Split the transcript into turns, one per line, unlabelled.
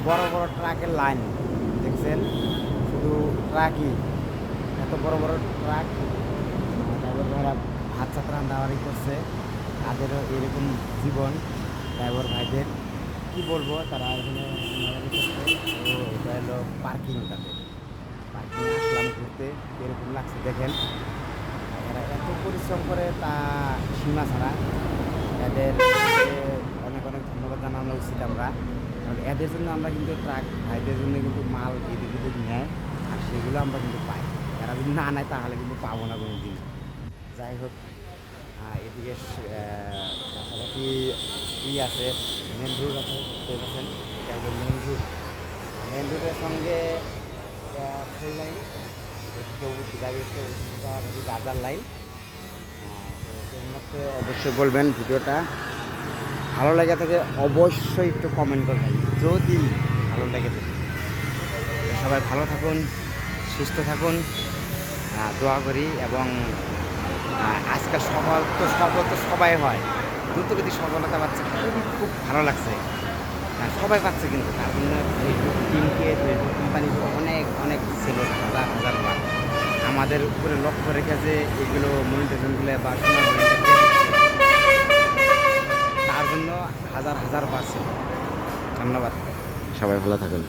বড় বড় ট্রাকের লাইন দেখছেন, শুধু ট্রাকই, এত বড় বড় ট্রাক। ড্রাইভার ভাইরা ভাত চাত রান্নাবাড়ি করছে, তাদেরও এরকম জীবন। ড্রাইভার ভাইদের কী বলবো, তারা এখানে রান্নাবাড়ি করছে। তো এটা হলো পার্কিং, তাদের পার্কিং আসলাম ঘুরতে, এরকম লাগছে দেখেন। এরা এত পরিশ্রম করে তা সীমা ছাড়া। এদের অনেক অনেক ধন্যবাদ জানানো উচিত আমরা, কারণ এদের জন্য আমরা কিন্তু ট্রাক ভাইদের জন্য কিন্তু মাল এদিক ওদিক নেয়, আর সেগুলো আমরা কিন্তু পাই। এরা যদি না নেয় তাহলে কিন্তু পাবো না কোনো দিন। যাই হোক, এদিকে পাশাপাশি ই আছে, মেন রোড আছে, দেখতে পাচ্ছেন, এটা হলো মেন রোড। মেন রোডের সঙ্গে ফুল লাইন, গাজার লাইন। তো সেই মধ্যে অবশ্যই বলবেন, ভিডিওটা ভালো লেগে থাকে অবশ্যই একটু কমেন্ট করবেন যদি ভালো লেগে থাকে। সবাই ভালো থাকুন, সুস্থ থাকুন, দোয়া করি। এবং আজকাল সফল তো সবাই হয়, দ্রুতগতি সফলতা পাচ্ছে, খুব ভালো লাগছে। সবাই পাচ্ছে, কিন্তু তার জন্য ফেসবুক টিমকে, ফেসবুক কোম্পানিকে অনেক অনেক ছিল, হাজার হাজার বার আমাদের উপরে লক্ষ্য রেখেছে এগুলো মনিটাইজেশনগুলো বা সোনার তার জন্য হাজার হাজার বার ছিল। ধন্যবাদ, সবাই ভালো থাকুন।